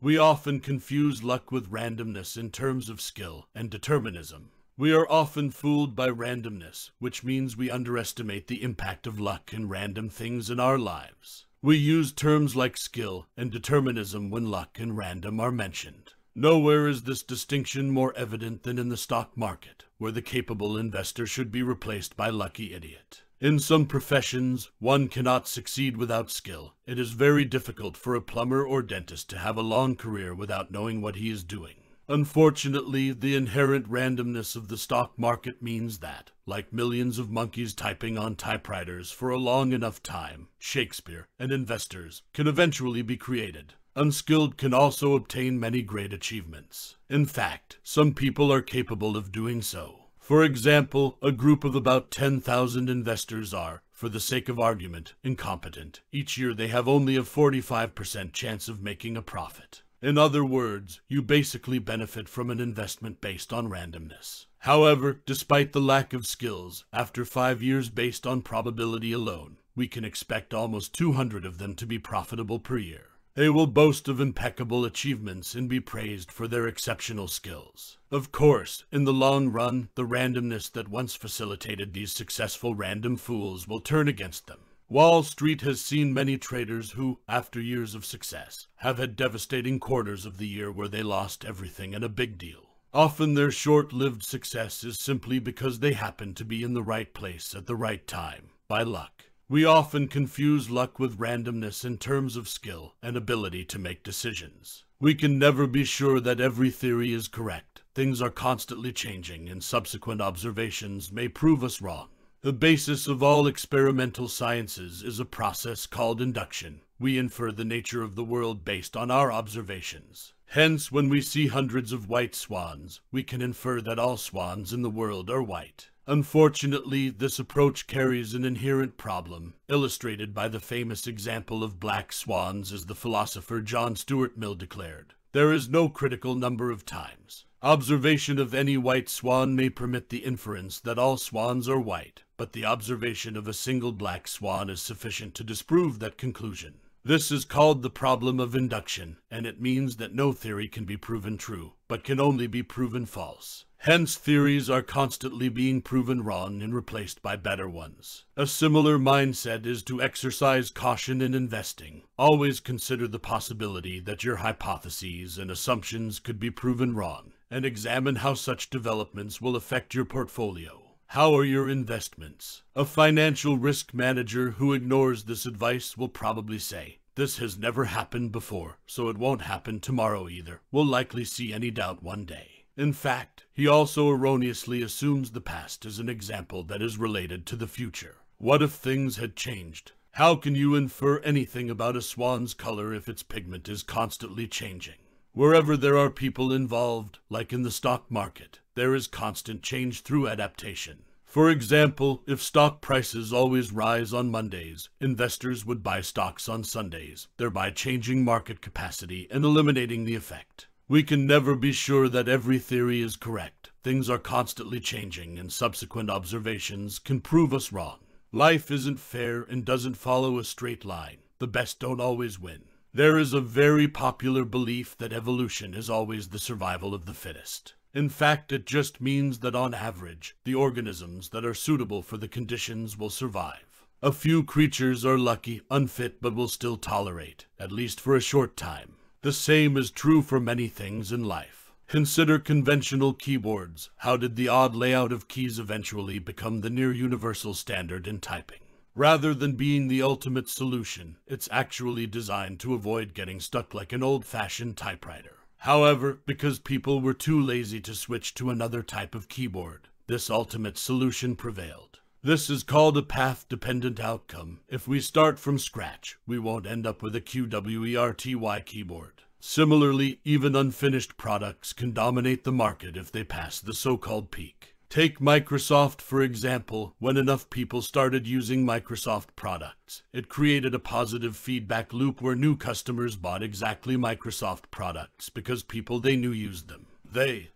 We often confuse luck with randomness in terms of skill and determinism. We are often fooled by randomness, which means we underestimate the impact of luck and random things in our lives. We use terms like skill and determinism when luck and random are mentioned. Nowhere is this distinction more evident than in the stock market, where the capable investor should be replaced by lucky idiot. In some professions, one cannot succeed without skill. It is very difficult for a plumber or dentist to have a long career without knowing what he is doing. Unfortunately, the inherent randomness of the stock market means that, like millions of monkeys typing on typewriters for a long enough time, Shakespeare and investors can eventually be created. Unskilled can also obtain many great achievements. In fact, some people are capable of doing so. For example, a group of about 10,000 investors are, for the sake of argument, incompetent. Each year they have only a 45% chance of making a profit. In other words, you basically benefit from an investment based on randomness. However, despite the lack of skills, after 5 years based on probability alone, we can expect almost 200 of them to be profitable per year. They will boast of impeccable achievements and be praised for their exceptional skills. Of course, in the long run, the randomness that once facilitated these successful random fools will turn against them. Wall Street has seen many traders who, after years of success, have had devastating quarters of the year where they lost everything and a big deal. Often their short-lived success is simply because they happened to be in the right place at the right time, by luck. We often confuse luck with randomness in terms of skill and ability to make decisions. We can never be sure that every theory is correct. Things are constantly changing, and subsequent observations may prove us wrong. The basis of all experimental sciences is a process called induction. We infer the nature of the world based on our observations. Hence, when we see hundreds of white swans, we can infer that all swans in the world are white. Unfortunately, this approach carries an inherent problem, illustrated by the famous example of black swans, as the philosopher John Stuart Mill declared. There is no critical number of times. Observation of any white swan may permit the inference that all swans are white, but the observation of a single black swan is sufficient to disprove that conclusion. This is called the problem of induction, and it means that no theory can be proven true, but can only be proven false. Hence, theories are constantly being proven wrong and replaced by better ones. A similar mindset is to exercise caution in investing. Always consider the possibility that your hypotheses and assumptions could be proven wrong, and examine how such developments will affect your portfolio. How are your investments? A financial risk manager who ignores this advice will probably say, "This has never happened before, so it won't happen tomorrow either. We'll likely see any doubt one day." In fact, he also erroneously assumes the past as an example that is related to the future. What if things had changed? How can you infer anything about a swan's color if its pigment is constantly changing? Wherever there are people involved, like in the stock market, there is constant change through adaptation. For example, if stock prices always rise on Mondays, investors would buy stocks on Sundays, thereby changing market capacity and eliminating the effect. We can never be sure that every theory is correct. Things are constantly changing, and subsequent observations can prove us wrong. Life isn't fair and doesn't follow a straight line. The best don't always win. There is a very popular belief that evolution is always the survival of the fittest. In fact, it just means that on average, the organisms that are suitable for the conditions will survive. A few creatures are lucky, unfit, but will still tolerate, at least for a short time. The same is true for many things in life. Consider conventional keyboards. How did the odd layout of keys eventually become the near-universal standard in typing? Rather than being the ultimate solution, it's actually designed to avoid getting stuck like an old-fashioned typewriter. However, because people were too lazy to switch to another type of keyboard, this ultimate solution prevailed. This is called a path-dependent outcome. If we start from scratch, we won't end up with a QWERTY keyboard. Similarly, even unfinished products can dominate the market if they pass the so-called peak. Take Microsoft, for example. When enough people started using Microsoft products, it created a positive feedback loop where new customers bought exactly Microsoft products because people they knew used them.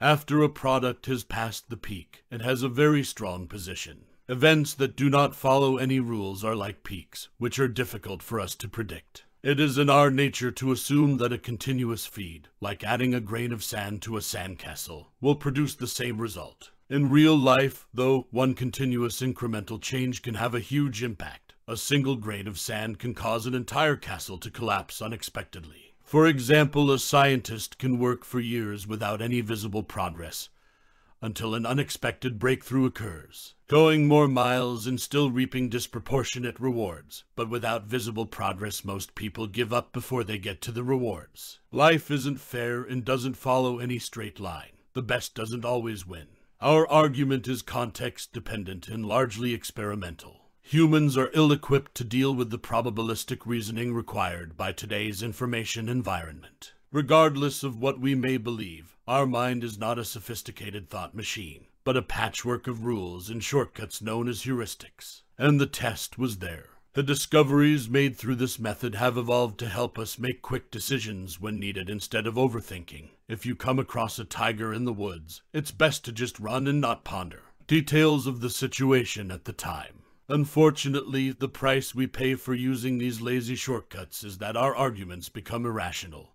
After a product has passed the peak, it has a very strong position. Events that do not follow any rules are like peaks, which are difficult for us to predict. It is in our nature to assume that a continuous feed, like adding a grain of sand to a sandcastle, will produce the same result. In real life, though, one continuous incremental change can have a huge impact. A single grain of sand can cause an entire castle to collapse unexpectedly. For example, a scientist can work for years without any visible progress, until an unexpected breakthrough occurs, going more miles and still reaping disproportionate rewards. But without visible progress, most people give up before they get to the rewards. Life isn't fair and doesn't follow any straight line. The best doesn't always win. Our argument is context-dependent and largely experimental. Humans are ill-equipped to deal with the probabilistic reasoning required by today's information environment. Regardless of what we may believe, our mind is not a sophisticated thought machine, but a patchwork of rules and shortcuts known as heuristics. And the test was there. The discoveries made through this method have evolved to help us make quick decisions when needed instead of overthinking. If you come across a tiger in the woods, it's best to just run and not ponder details of the situation at the time. Unfortunately, the price we pay for using these lazy shortcuts is that our arguments become irrational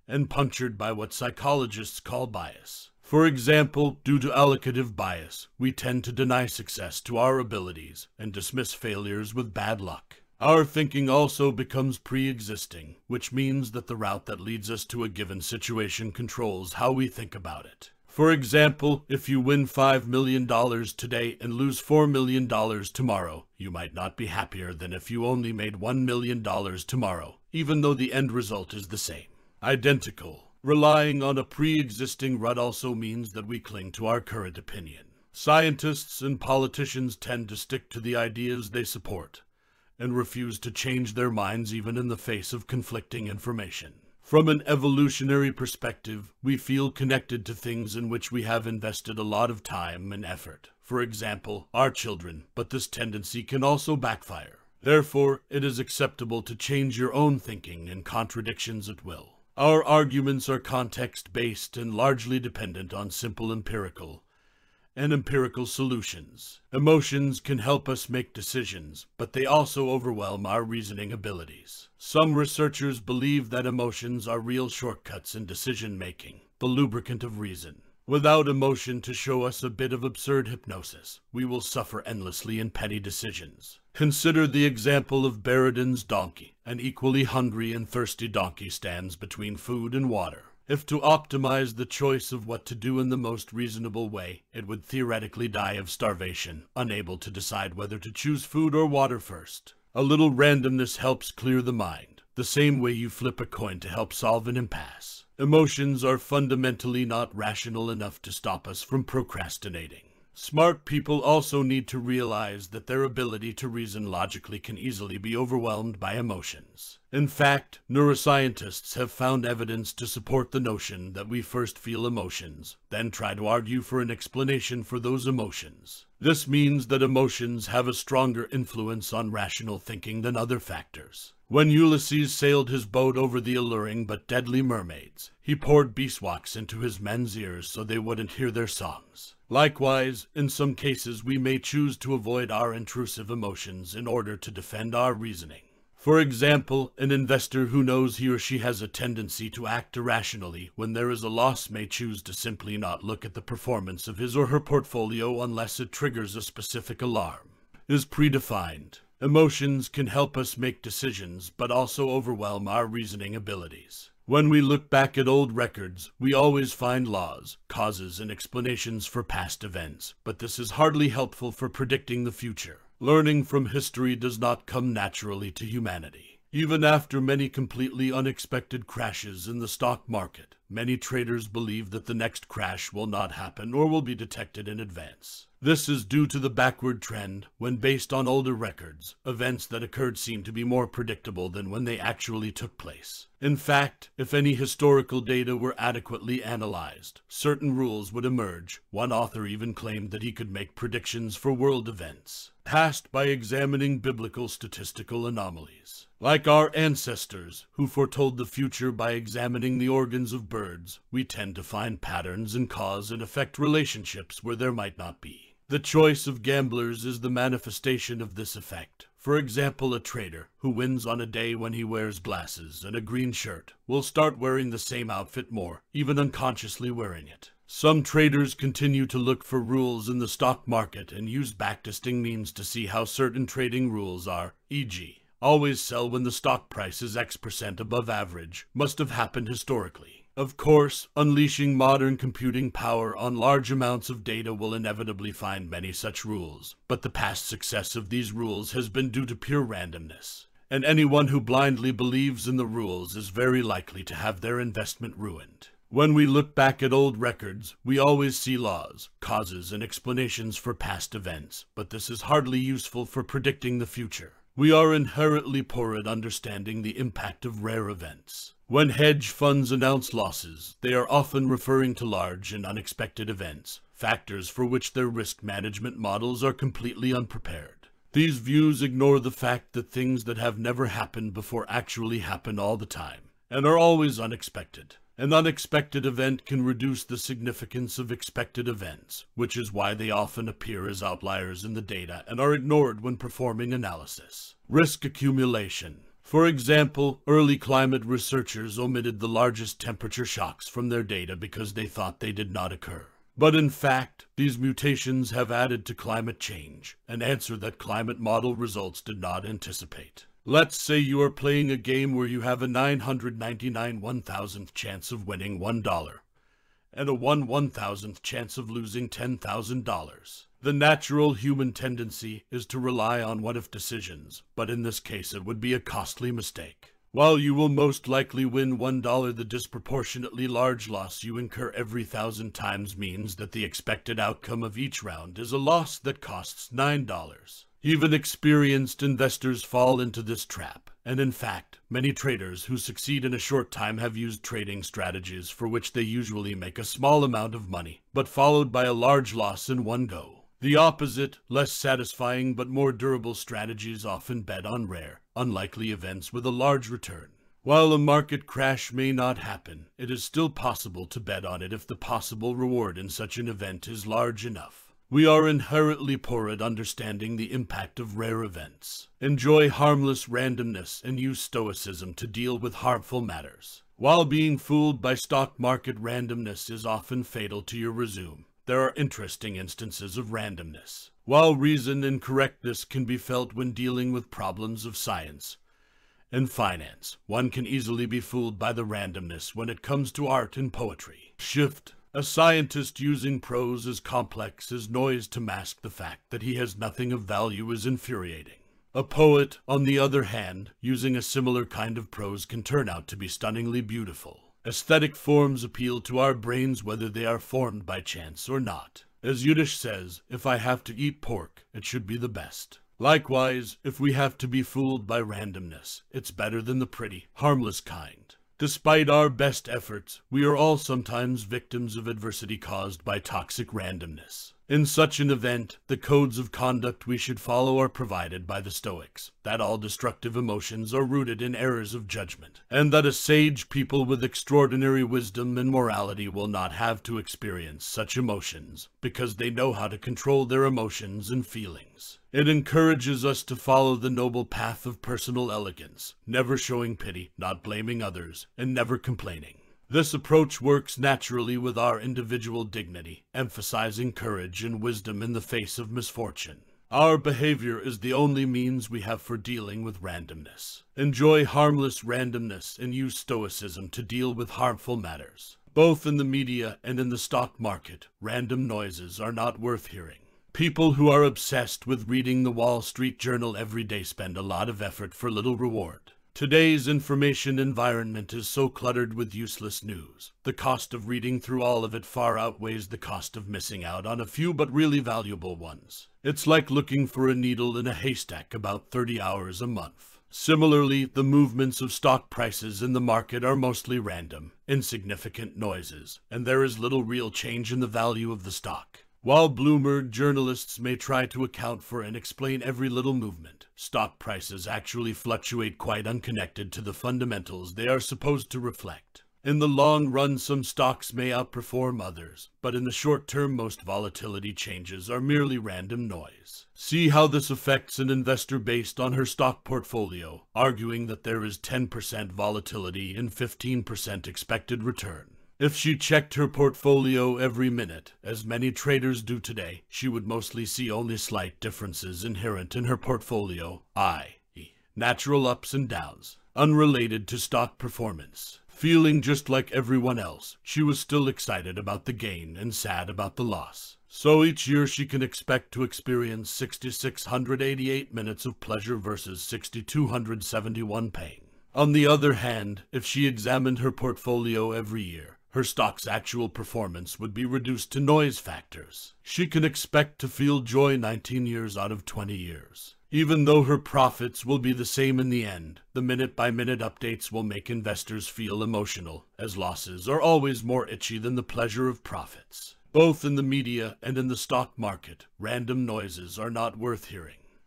and punctured by what psychologists call bias. For example, due to allocative bias, we tend to deny success to our abilities and dismiss failures with bad luck. Our thinking also becomes pre-existing, which means that the route that leads us to a given situation controls how we think about it. For example, if you win $5 million today and lose $4 million tomorrow, you might not be happier than if you only made $1 million tomorrow, even though the end result is the same. Identical. Relying on a pre-existing rut also means that we cling to our current opinion. Scientists and politicians tend to stick to the ideas they support and refuse to change their minds even in the face of conflicting information. From an evolutionary perspective, we feel connected to things in which we have invested a lot of time and effort. For example, our children, but this tendency can also backfire. Therefore, it is acceptable to change your own thinking and contradictions at will. Our arguments are context-based and largely dependent on simple empirical solutions. Emotions can help us make decisions, but they also overwhelm our reasoning abilities. Some researchers believe that emotions are real shortcuts in decision-making, the lubricant of reason. Without emotion to show us a bit of absurd hypnosis, we will suffer endlessly in petty decisions. Consider the example of Beridan's donkey. An equally hungry and thirsty donkey stands between food and water. If to optimize the choice of what to do in the most reasonable way, it would theoretically die of starvation, unable to decide whether to choose food or water first. A little randomness helps clear the mind, the same way you flip a coin to help solve an impasse. Emotions are fundamentally not rational enough to stop us from procrastinating. Smart people also need to realize that their ability to reason logically can easily be overwhelmed by emotions. In fact, neuroscientists have found evidence to support the notion that we first feel emotions, then try to argue for an explanation for those emotions. This means that emotions have a stronger influence on rational thinking than other factors. When Ulysses sailed his boat over the alluring but deadly mermaids, he poured beeswax into his men's ears so they wouldn't hear their songs. Likewise, in some cases we may choose to avoid our intrusive emotions in order to defend our reasoning. For example, an investor who knows he or she has a tendency to act irrationally when there is a loss may choose to simply not look at the performance of his or her portfolio unless it triggers a specific alarm. Is predefined. Emotions can help us make decisions, but also overwhelm our reasoning abilities. When we look back at old records, we always find laws, causes, and explanations for past events, but this is hardly helpful for predicting the future. Learning from history does not come naturally to humanity. Even after many completely unexpected crashes in the stock market, many traders believe that the next crash will not happen or will be detected in advance. This is due to the backward trend when, based on older records, events that occurred seem to be more predictable than when they actually took place. In fact, if any historical data were adequately analyzed, certain rules would emerge. One author even claimed that he could make predictions for world events, past by examining biblical statistical anomalies. Like our ancestors, who foretold the future by examining the organs of birds, we tend to find patterns in cause and effect relationships where there might not be. The choice of gamblers is the manifestation of this effect. For example, a trader who wins on a day when he wears glasses and a green shirt will start wearing the same outfit more, even unconsciously wearing it. Some traders continue to look for rules in the stock market and use backtesting means to see how certain trading rules are, e.g., always sell when the stock price is X% above average, must have happened historically. Of course, unleashing modern computing power on large amounts of data will inevitably find many such rules, but the past success of these rules has been due to pure randomness. And anyone who blindly believes in the rules is very likely to have their investment ruined. When we look back at old records, we always see laws, causes, and explanations for past events, but this is hardly useful for predicting the future. We are inherently poor at understanding the impact of rare events. When hedge funds announce losses, they are often referring to large and unexpected events, factors for which their risk management models are completely unprepared. These views ignore the fact that things that have never happened before actually happen all the time, and are always unexpected. An unexpected event can reduce the significance of expected events, which is why they often appear as outliers in the data and are ignored when performing analysis. Risk accumulation. For example, early climate researchers omitted the largest temperature shocks from their data because they thought they did not occur. But in fact, these mutations have added to climate change, an answer that climate model results did not anticipate. Let's say you are playing a game where you have a 999 1,000th chance of winning $1 and a 1/1,000th chance of losing $10,000. The natural human tendency is to rely on what-if decisions, but in this case it would be a costly mistake. While you will most likely win $1, the disproportionately large loss you incur every 1,000 times means that the expected outcome of each round is a loss that costs $9. Even experienced investors fall into this trap, and in fact, many traders who succeed in a short time have used trading strategies for which they usually make a small amount of money, but followed by a large loss in one go. The opposite, less satisfying but more durable strategies often bet on rare, unlikely events with a large return. While a market crash may not happen, it is still possible to bet on it if the possible reward in such an event is large enough. We are inherently poor at understanding the impact of rare events. Enjoy harmless randomness and use stoicism to deal with harmful matters. While being fooled by stock market randomness is often fatal to your resume, there are interesting instances of randomness. While reason and correctness can be felt when dealing with problems of science and finance, one can easily be fooled by the randomness when it comes to art and poetry. Shift. A scientist using prose as complex as noise to mask the fact that he has nothing of value is infuriating. A poet, on the other hand, using a similar kind of prose can turn out to be stunningly beautiful. Aesthetic forms appeal to our brains whether they are formed by chance or not. As Yiddish says, if I have to eat pork, it should be the best. Likewise, if we have to be fooled by randomness, it's better than the pretty, harmless kind. Despite our best efforts, we are all sometimes victims of adversity caused by toxic randomness. In such an event, the codes of conduct we should follow are provided by the Stoics, that all destructive emotions are rooted in errors of judgment, and that a sage people with extraordinary wisdom and morality will not have to experience such emotions, because they know how to control their emotions and feelings. It encourages us to follow the noble path of personal elegance, never showing pity, not blaming others, and never complaining. This approach works naturally with our individual dignity, emphasizing courage and wisdom in the face of misfortune. Our behavior is the only means we have for dealing with randomness. Enjoy harmless randomness and use stoicism to deal with harmful matters. Both in the media and in the stock market, random noises are not worth hearing. People who are obsessed with reading the Wall Street Journal every day spend a lot of effort for little reward. Today's information environment is so cluttered with useless news. The cost of reading through all of it far outweighs the cost of missing out on a few but really valuable ones. It's like looking for a needle in a haystack about 30 hours a month. Similarly, the movements of stock prices in the market are mostly random, insignificant noises, and there is little real change in the value of the stock. While Bloomberg journalists may try to account for and explain every little movement, stock prices actually fluctuate quite unconnected to the fundamentals they are supposed to reflect. In the long run, some stocks may outperform others, but in the short term, most volatility changes are merely random noise. See how this affects an investor based on her stock portfolio, arguing that there is 10% volatility and 15% expected return. If she checked her portfolio every minute, as many traders do today, she would mostly see only slight differences inherent in her portfolio, i.e., natural ups and downs, unrelated to stock performance. Feeling just like everyone else, she was still excited about the gain and sad about the loss. So each year she can expect to experience 6,688 minutes of pleasure versus 6,271 pain. On the other hand, if she examined her portfolio every year, her stock's actual performance would be reduced to noise factors. She can expect to feel joy 19 years out of 20 years. Even though her profits will be the same in the end, the minute-by-minute updates will make investors feel emotional, as losses are always more itchy than the pleasure of profits. Both in the media and in the stock market, random noises are not worth hearing.